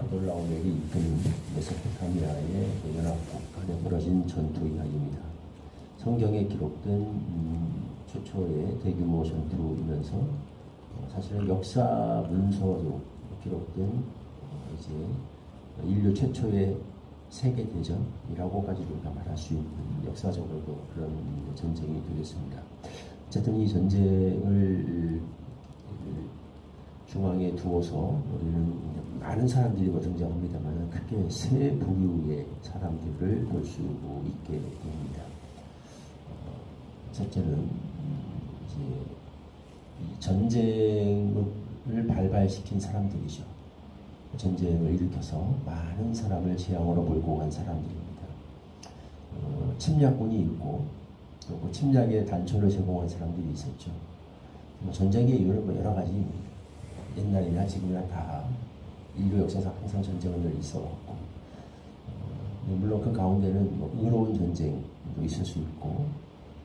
게돌라오멜이 이끄는 메소포타미아의 연합국 간에 벌어진 전투 이야기입니다. 성경에 기록된 최초의 대규모 전투이면서 사실은 역사 문서로 기록된 이제 인류 최초의 세계 대전이라고까지 우리가 말할 수 있는 역사적으로도 그런 전쟁이 되겠습니다. 어쨌든 이 전쟁을 중앙에 두어서 우리는 많은 사람들이 등장합니다만 크게 세 부류의 사람들을 볼 수 있게 됩니다. 첫째는 이제 이 전쟁을 발발시킨 사람들이죠. 전쟁을 일으켜서 많은 사람을 재앙으로 몰고 간 사람들입니다. 침략군이 있고 또 그 침략의 단초를 제공한 사람들이 있었죠. 전쟁의 이유는 여러 가지입니다. 옛날이나 지금이나 다 인류 역사상 항상 전쟁은 늘 있어왔고, 물론 그 가운데는 의로운 전쟁도 있을 수 있고,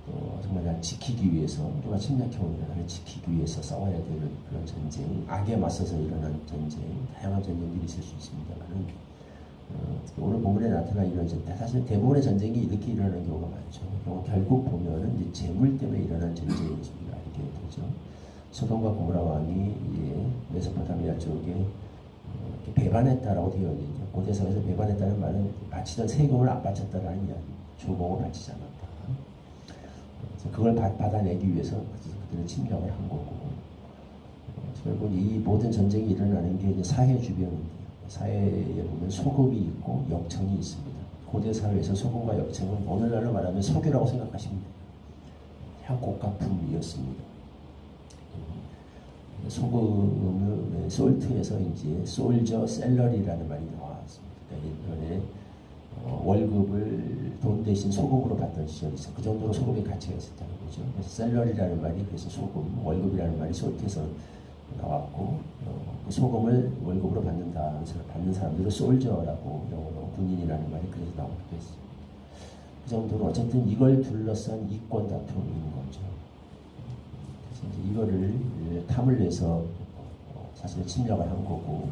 또 정말 나를 지키기 위해서, 누가 침략해오는 나를 지키기 위해서 싸워야 되는 그런 전쟁, 악에 맞서서 일어난 전쟁, 다양한 전쟁들이 있을 수 있습니다만, 오늘 본문에 나타난 이런 전쟁, 사실 대부분의 전쟁이 이렇게 일어나는 경우가 많죠. 결국 보면은 이제 재물 때문에 일어난 전쟁인 것을 우리가 알게 되죠. 소돔과 고모라 왕이 메소포타미아 쪽에 배반했다라고 되어 있는데, 고대사에서 배반했다는 말은 바치던 세금을 안 바쳤다라는 이야기, 조공을 바치지 않았다. 그래서 그걸 받아내기 위해서 그들은 침략을 한 거고, 결국 이 모든 전쟁이 일어나는 게 이제 사회 주변인데요. 사회에 보면 소금이 있고 역청이 있습니다. 고대 사회에서 소금과 역청은 오늘날로 말하면 석유라고 생각하시면 돼요. 한 고가품이었습니다. 소금을 솔트에서 이제 솔저 셀러리라는 말이 나왔습니다. 예전에 월급을 돈 대신 소금으로 받던 시절이 있어. 그 정도로 소금의 가치가 있었다는 거죠. 그래서 셀러리라는 말이 그래서 소금, 월급이라는 말이 솔트에서 나왔고, 그 소금을 월급으로 받는 사람들을 솔저라고 영어로 군인이라는 말이 그래서 나오기도 했어요. 그 정도로 어쨌든 이걸 둘러싼 이권 다툼인 거죠. 이제 이거를 탐을 내서 사실 침략을 한 거고,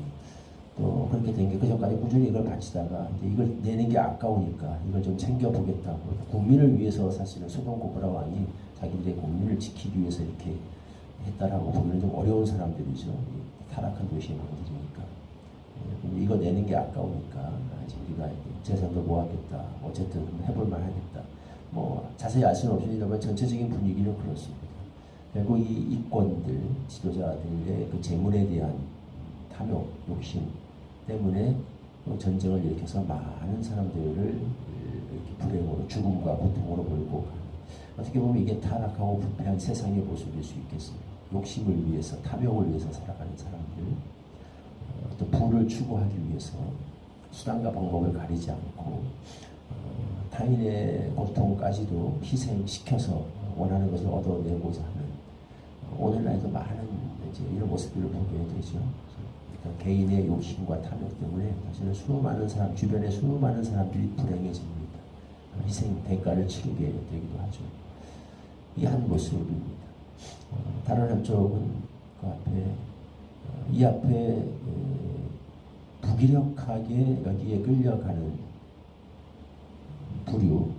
또 그렇게 된 게 그전까지 꾸준히 이걸 바치다가 이제 이걸 내는 게 아까우니까 이걸 좀 챙겨보겠다고, 국민을 위해서 사실은 소돔 고모라 왕이 자기들의 국민을 지키기 위해서 이렇게 했다라고 보기는 좀 어려운 사람들이죠. 타락한 도시의 왕들이니까. 이거 내는 게 아까우니까 이제 우리가 재산도 모았겠다. 어쨌든 해볼만 하겠다. 자세히 알 수는 없습니다만 전체적인 분위기는 그렇습니다. 결국 이 이권들, 지도자들의 그 재물에 대한 탐욕, 욕심 때문에 전쟁을 일으켜서 많은 사람들을 이렇게 불행으로, 죽음과 고통으로 몰고 가는, 어떻게 보면 이게 타락하고 부패한 세상의 모습일 수 있겠습니다. 욕심을 위해서, 탐욕을 위해서 살아가는 사람들, 또 부를 추구하기 위해서 수단과 방법을 가리지 않고 타인의 고통까지도 희생시켜서 원하는 것을 얻어내고자 하는, 오늘날에도 많은 이제 이런 모습들을 보게 되죠. 개인의 욕심과 탐욕 때문에 사실은 수많은 사람, 주변에 수많은 사람들이 불행해집니다. 희생 대가를 치르게 되기도 하죠. 이 한 모습입니다. 다른 한쪽은 그 앞에, 이 앞에 무기력하게 여기에 끌려가는 부류,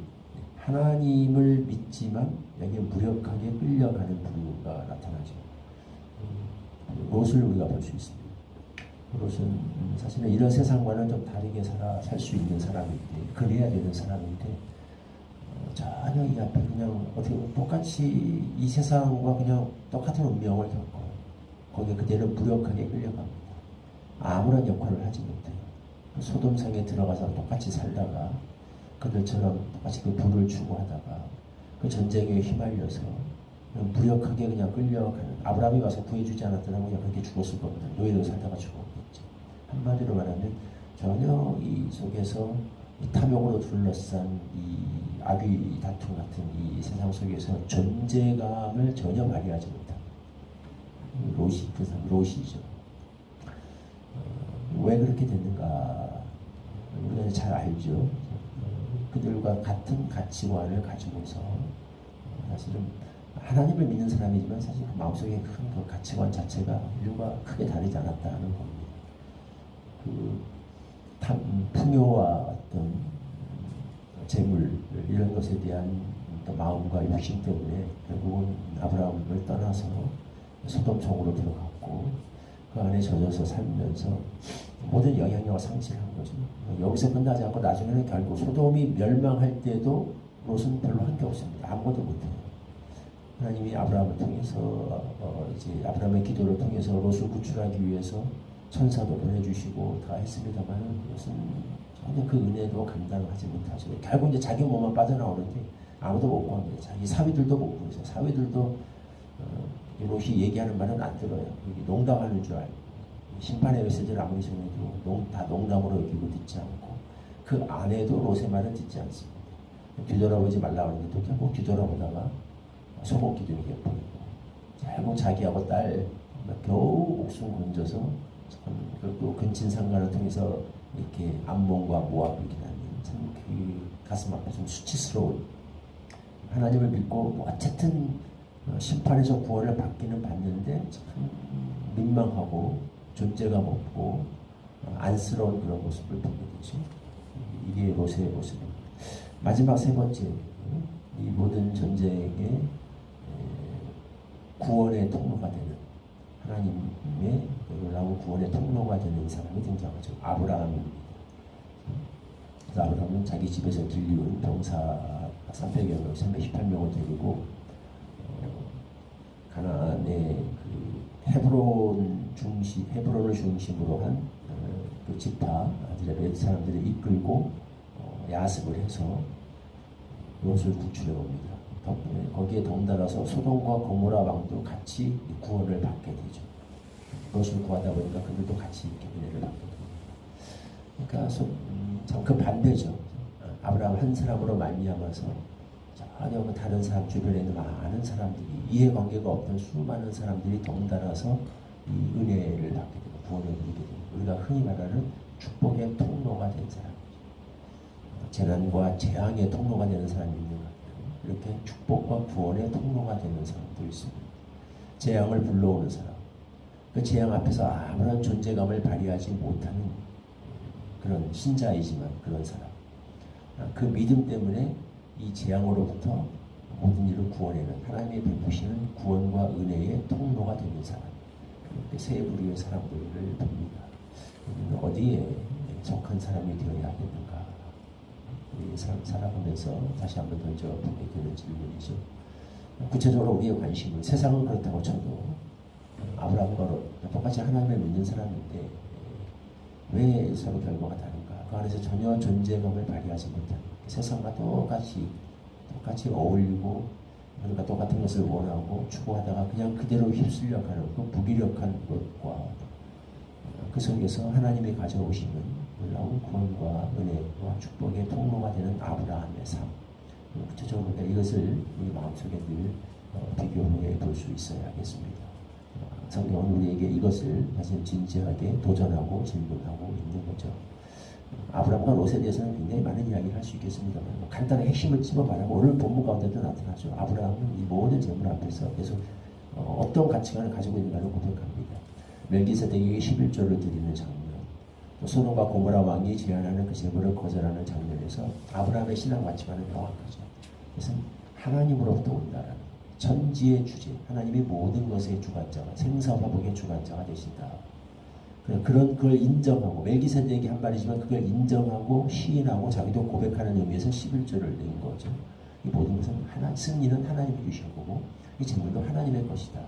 하나님을 믿지만 여기에 무력하게 끌려가는 부류가 나타나죠. 롯을 우리가 볼 수 있습니다. 롯은 사실은 이런 세상과는 좀 다르게 살 수 있는 사람인데, 그래야 되는 사람인데, 전혀 이 앞에 그냥 어떻게 똑같이 이 세상과 그냥 똑같은 운명을 겪고 거기에 그대로 무력하게 끌려갑니다. 아무런 역할을 하지 못해요. 소돔성에 들어가서 똑같이 살다가 그들처럼 똑같이 그 불을 추구하다가 그 전쟁에 휘말려서 무력하게 그냥 끌려가는, 아브라함이 와서 구해주지 않았더라면 그냥 그렇게 죽었을 겁니다. 노예로 살다가 죽었겠죠. 한마디로 말하면 전혀 이 속에서 이 탐욕으로 둘러싼 이 악의 다툼 같은 이 세상 속에서 존재감을 전혀 발휘하지 못합니다. 롯이 그 사람, 롯이죠. 왜 그렇게 됐는가? 우리가 잘 알죠. 그들과 같은 가치관을 가지고서 사실은 하나님을 믿는 사람이지만 사실 그 마음속에 큰 그 가치관 자체가 인류가 크게 다르지 않았다는 겁니다. 풍요와 어떤 재물 이런 것에 대한 또 마음과 욕심 때문에 결국은 아브라함을 떠나서 소돔성으로 들어갔고 그 안에 젖어서 살면서 모든 영향력을 상실한 거죠. 여기서 끝나지 않고 나중에는 결국 소돔이 멸망할 때도 롯은 별로 한 게 없습니다. 아무것도 못해요. 하나님이 아브라함을 통해서 이제 아브라함의 기도를 통해서 롯을 구출하기 위해서 천사도 보내주시고 다 했습니다만 롯은 전혀 그 은혜도 감당하지 못하죠. 결국 이제 자기 몸만 빠져나오는데 아무도 못 구합니다. 자기 사위들도 못 구해서 사위들도 롯이 얘기하는 말은 안 들어요. 농담하는 줄 알고 심판의 메시지를 아무리 전해도 다 농담으로 여기고 듣지 않고 그 아내도 롯의 말을 듣지 않습니다. 뒤돌아보지 말라고 하는데 또 결국 뒤돌아보다가 소금 기둥이 겹버리고 결국 자기하고 딸 겨우 목숨 건져서 또 근친상간을 통해서 이렇게 암몬과 모압을 기다리는 참 그 가슴 앞에 좀 수치스러운 하나님을 믿고 뭐 어쨌든 심판에서 구원을 받기는 받는데 참 민망하고 존재감 없고 안쓰러운 그런 모습을 보게 되죠. 이게 롯의 모습입니다. 마지막 세 번째, 이 모든 전쟁의 구원의 통로가 되는 하나님의 놀라운 구원의 통로가 되는 사람이 등장하죠. 아브라함입니다. 그래서 아브라함은 자기 집에서 길리온 병사 300여 318명을 데리고 가나안의 그 헤브론을 중심으로 한 그 지파들의 사람들을 이끌고 야습을 해서 롯을 구출해 옵니다. 덕분에 거기에 덩달아서 소돔과 고모라 왕도 같이 구원을 받게 되죠. 롯을 구하다 보니까 그들도 같이 이렇게 은혜를 받게 됩니다. 그러니까 참 그 반대죠. 아브라함 한 사람으로 말미암아서 전혀 다른 사람 주변에 있는 많은 사람들이 이해관계가 없던 수많은 사람들이 덩달아서 이 은혜를 받게 되고 구원을 누리게 되고 우리가 흔히 말하는 축복의 통로가 된 사람, 재난과 재앙의 통로가 되는 사람이 있는 것 같아요. 이렇게 축복과 구원의 통로가 되는 사람도 있습니다. 재앙을 불러오는 사람, 그 재앙 앞에서 아무런 존재감을 발휘하지 못하는 그런 신자이지만 그런 사람, 그 믿음 때문에 이 재앙으로부터 모든 일을 구원해는 하나님의 베푸시는 구원과 은혜의 통로가 되는 사람, 이렇게 세 부류의 사람들을 봅니다. 우리는 어디에 속한 사람이 되어야 하겠는가? 우리 삶 살아가면서 다시 한번 던져보게 되는 질문이죠. 구체적으로 우리의 관심은 세상은 그렇다고 쳐도 아브라함과 똑같이 하나님을 믿는 사람인데 왜 서로 결과가 다른가? 그 안에서 전혀 존재감을 발휘하지 못하는 세상과 똑같이 어울리고 그러니까 똑같은 것을 원하고 추구하다가 그냥 그대로 휩쓸려가는 그 무기력한 것과 그 속에서 하나님이 가져오시는 놀라운 구원과 은혜와 축복의 통로가 되는 아브라함의 삶. 구체적으로 이것을 우리 마음속에 늘 비교해 볼 수 있어야겠습니다. 성경은 우리에게 이것을 사실 진지하게 도전하고 질문하고 있는 거죠. 아브라함과 롯에 대해서는 굉장히 많은 이야기를 할 수 있겠습니다만 간단하게 핵심을 집어 말하고 오늘 본문 가운데도 나타나죠. 아브라함은 이 모든 재물 앞에서 계속 어떤 가치관을 가지고 있는가를 고백합니다. 멜기세덱에게 11조를 드리는 장면, 또 소돔과 고모라 왕이 제안하는 그 재물을 거절하는 장면에서 아브라함의 신앙 가치관은 명확하죠. 그래서 하나님으로부터 온다라는 천지의 주제, 하나님이 모든 것의 주관자가, 생사화복의 주관자가 되신다. 그런 걸 인정하고, 멜기세덱이 한 말이지만 그걸 인정하고 시인하고 자기도 고백하는 의미에서 11조를 낸 거죠. 이 모든 것은 승리는 하나님이 주신 거고 이 재물도 하나님의 것이다.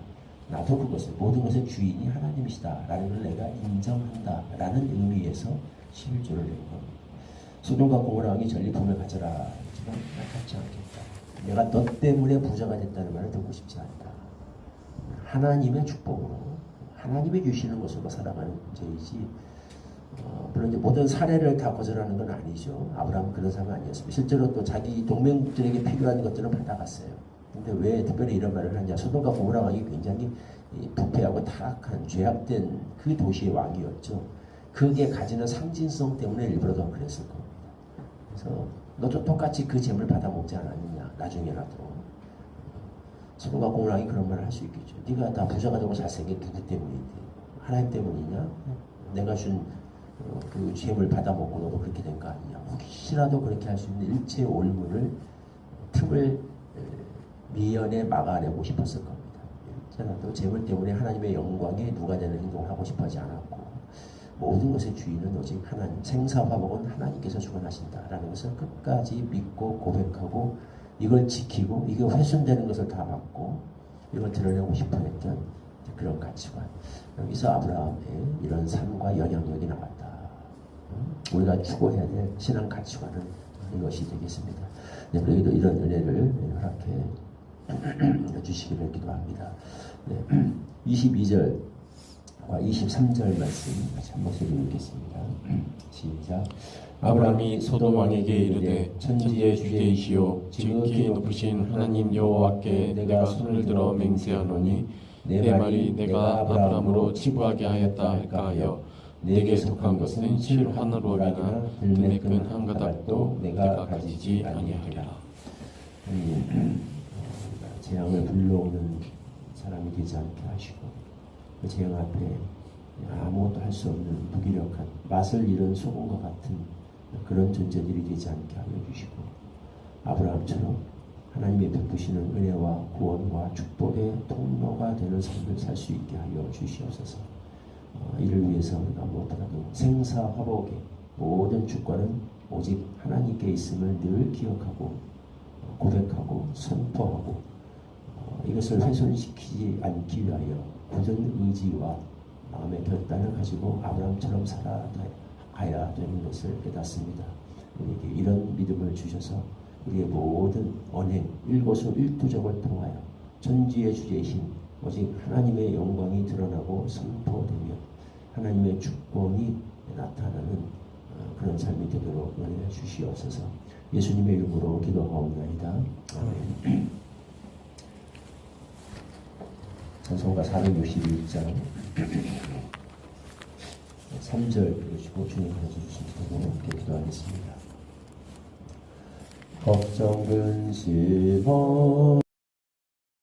나도 그것을, 모든 것의 주인이 하나님이시다 라는 걸 내가 인정한다 라는 의미에서 11조를 낸 겁니다. 소돔과 고모라 왕이 전리품을 가져라 하지만 나 갖지 않겠다. 내가 너 때문에 부자가 됐다는 말을 듣고 싶지 않다. 하나님의 축복으로 하나님이 주시는 것으로 살아가는 문제이지 물론 이제 모든 사례를 다 거절하는 건 아니죠. 아브라함은 그런 사람은 아니었습니다. 실제로 또 자기 동맹국들에게 필요한 것들은 받아갔어요. 근데 왜 특별히 이런 말을 하냐? 소돔과 고모라 왕이 굉장히 부패하고 타락한 죄악된 그 도시의 왕이었죠. 그게 가지는 상징성 때문에 일부러 더 그랬을 겁니다. 그래서 너도 똑같이 그 재물 받아먹지 않았느냐? 나중에라도. 소돔과 고모라 왕이 그런 말을 할 수 있겠죠. 네가 다 부자가 되고 잘생긴 누구 때문인데? 하나님 때문이냐? 내가 준 그 죄물 받아먹고 너도 그렇게 된 거 아니냐. 혹시라도 그렇게 할 수 있는 일체 올무를 틈을 미연에 막아내고 싶었을 겁니다. 저는 재물 때문에 하나님의 영광에 누가 되는 행동을 하고 싶어 하지 않았고, 모든 것의 주인은 오직 하나님, 생사화복은 하나님께서 주관하신다라는 것을 끝까지 믿고 고백하고, 이걸 지키고, 이게 훼손되는 것을 다 막고 이걸 드러내고 싶어 했던 그런 가치관. 여기서 아브라함의 이런 삶과 영향력이 나왔다. 우리가 추구해야 될 신앙 가치관은 이것이 되겠습니다. 네, 그래도 이런 은혜를 허락해 주시기를 기도합니다. 네, 22절과 23절 말씀 한 목소리 읽겠습니다. 시작. 아브라함이 소돔 왕에게 이르되 천지의 주제이시오 지극히 높으신 하나님 여호와께 내가 손을 들어 맹세하노니 내 말이 내가 아브라함으로 치부하게 하였다 할까 하여 내게 속한 것은 실 하늘오리나 등에 끈 한 가닥도 내가 가지지 아니하리라. 재앙을 불러오는 사람이 되지 않게 하시고, 그 재앙 앞에 아무것도 할 수 없는 무기력한 맛을 잃은 소금과 같은 그런 존재들이 되지 않게 하여 주시고, 아브라함처럼 하나님의 베푸시는 은혜와 구원과 축복의 통로가 되는 삶을 살 수 있게 하여 주시옵소서. 이를 위해서 우리가 무엇보다도 생사화복의 모든 주권은 오직 하나님께 있음을 늘 기억하고 고백하고 선포하고, 이것을 훼손시키지 않기 위하여 굳은 의지와 마음의 결단을 가지고 아브라함처럼 살아가야 되는 것을 깨닫습니다. 우리에게 이런 믿음을 주셔서 우리의 모든 언행, 일거수 일투족을 통하여 천지의 주제이신 오직 하나님의 영광이 드러나고 선포되며 하나님의 주권이 나타나는 그런 삶이 되도록 은혜 주시옵소서. 예수님의 이름으로 기도하옵나이다. 아멘. 찬송가 461장 3절 읽으시고 주님 가르쳐주신 기도 기도하겠습니다. 걱정 근심